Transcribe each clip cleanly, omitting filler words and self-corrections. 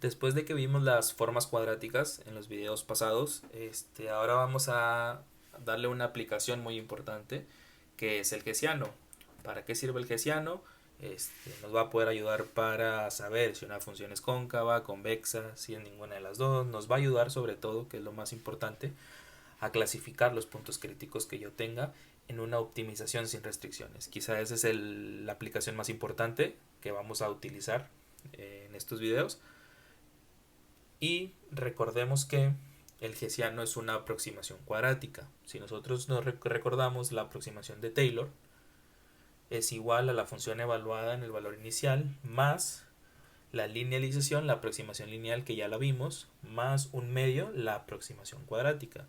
Después de que vimos las formas cuadráticas en los videos pasados, ahora vamos a darle una aplicación muy importante que es el Hessiano. ¿Para qué sirve el Hessiano? Nos va a poder ayudar para saber si una función es cóncava, convexa, si es ninguna de las dos. Nos va a ayudar sobre todo, que es lo más importante, a clasificar los puntos críticos que yo tenga en una optimización sin restricciones. Quizá esa es la aplicación más importante que vamos a utilizar en estos videos. Y recordemos que el Hessiano es una aproximación cuadrática. Si nosotros nos recordamos, la aproximación de Taylor es igual a la función evaluada en el valor inicial más la linealización, la aproximación lineal que ya la vimos, más un medio, la aproximación cuadrática.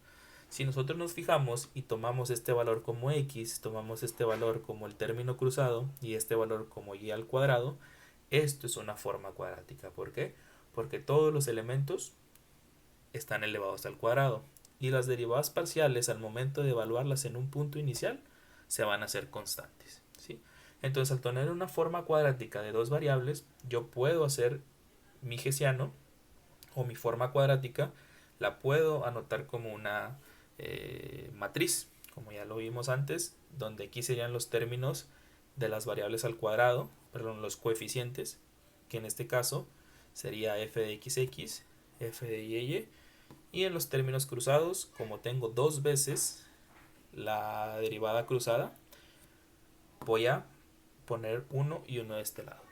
Si nosotros nos fijamos y tomamos este valor como x, tomamos este valor como el término cruzado y este valor como y al cuadrado, esto es una forma cuadrática. ¿Por qué? Porque todos los elementos están elevados al cuadrado y las derivadas parciales al momento de evaluarlas en un punto inicial se van a hacer constantes, ¿sí? Entonces, al tener una forma cuadrática de dos variables, yo puedo hacer mi Hessiano o mi forma cuadrática, la puedo anotar como una matriz, como ya lo vimos antes, donde aquí serían los términos de las variables al cuadrado, perdón, los coeficientes, que en este caso sería f de xx, f de y, y en los términos cruzados, como tengo dos veces la derivada cruzada, voy a poner uno y uno de este lado.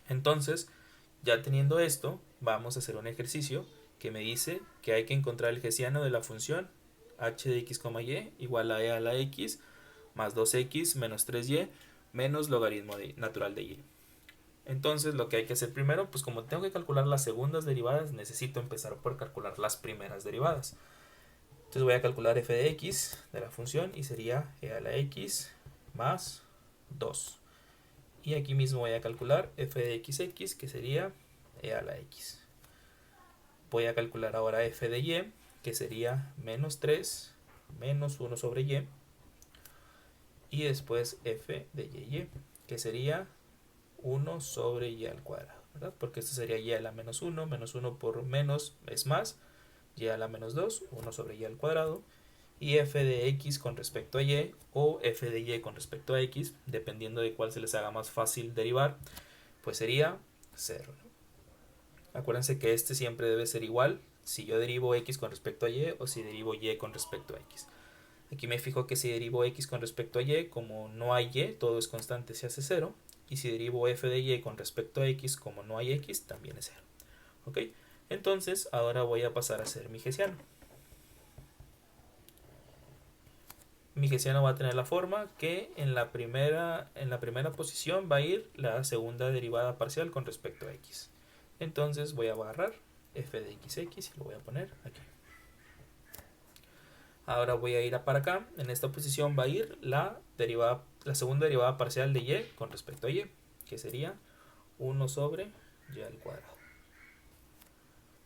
Entonces, ya teniendo esto, vamos a hacer un ejercicio que me dice que hay que encontrar el hessiano de la función h de x, y igual a e a la x más 2x menos 3y menos logaritmo natural de y. Entonces lo que hay que hacer primero, pues como tengo que calcular las segundas derivadas, necesito empezar por calcular las primeras derivadas. Entonces voy a calcular f de x de la función y sería e a la x más 2. Y aquí mismo voy a calcular f de xx, que sería e a la x. Voy a calcular ahora f de y, que sería menos 3 menos 1 sobre y. Y después f de y, que sería 1 sobre y al cuadrado, ¿verdad? Porque esto sería y a la menos 1 por menos es más, y a la menos 2, 1 sobre y al cuadrado, y f de x con respecto a y, o f de y con respecto a x, dependiendo de cuál se les haga más fácil derivar, pues sería 0, ¿no? Acuérdense que este siempre debe ser igual si yo derivo x con respecto a y o si derivo y con respecto a x. Aquí me fijo que si derivo x con respecto a y, como no hay y, todo es constante, se hace 0. Y si derivo f de y con respecto a x, como no hay x, también es 0. ¿Ok? Entonces, ahora voy a pasar a hacer mi hessiano. Mi hessiano va a tener la forma que en la primera posición va a ir la segunda derivada parcial con respecto a x. Entonces voy a agarrar f de xx y lo voy a poner aquí. Ahora voy a ir a para acá. En esta posición va a ir la segunda derivada parcial de y con respecto a y, que sería 1 sobre y al cuadrado.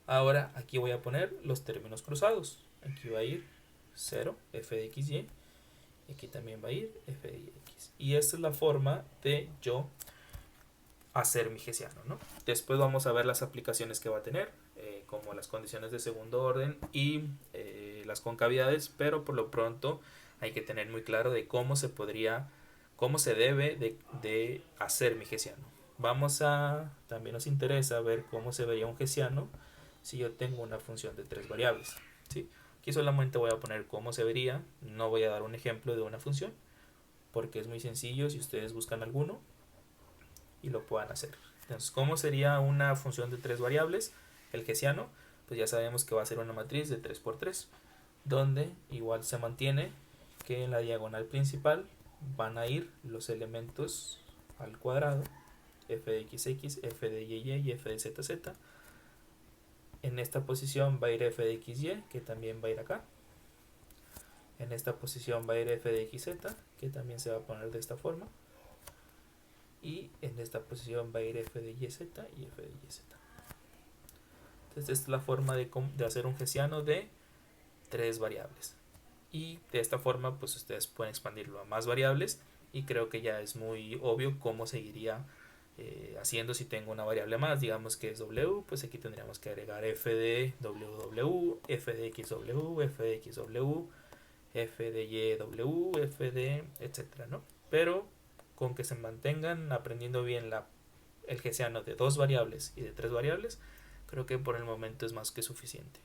Ahora aquí voy a poner los términos cruzados. Aquí va a ir 0, f de xy, y aquí también va a ir f de x. Y esta es la forma de yo hacer mi hessiano, ¿no? Después vamos a ver las aplicaciones que va a tener, como las condiciones de segundo orden y las concavidades, pero por lo pronto hay que tener muy claro de cómo se debe de hacer mi hessiano. También nos interesa ver cómo se vería un hessiano si yo tengo una función de tres variables, ¿sí? Aquí solamente voy a poner cómo se vería, no voy a dar un ejemplo de una función, porque es muy sencillo si ustedes buscan alguno y lo puedan hacer. Entonces, ¿cómo sería una función de tres variables? El hessiano, pues ya sabemos que va a ser una matriz de 3 por 3, donde igual se mantiene que en la diagonal principal van a ir los elementos al cuadrado, f de xx, f de y y f de zz. En esta posición va a ir f de xy, que también va a ir acá. En esta posición va a ir f de xz, que también se va a poner de esta forma. Y en esta posición va a ir f de yz y f de yz. Entonces esta es la forma de hacer un hessiano de tres variables. Y de esta forma pues ustedes pueden expandirlo a más variables y creo que ya es muy obvio cómo seguiría Haciendo, si tengo una variable más, digamos que es w, pues aquí tendríamos que agregar f de ww, f de xw, f de xw, f de yw, f de etcétera, ¿no? Pero con que se mantengan aprendiendo bien el hessiano de dos variables y de tres variables, creo que por el momento es más que suficiente.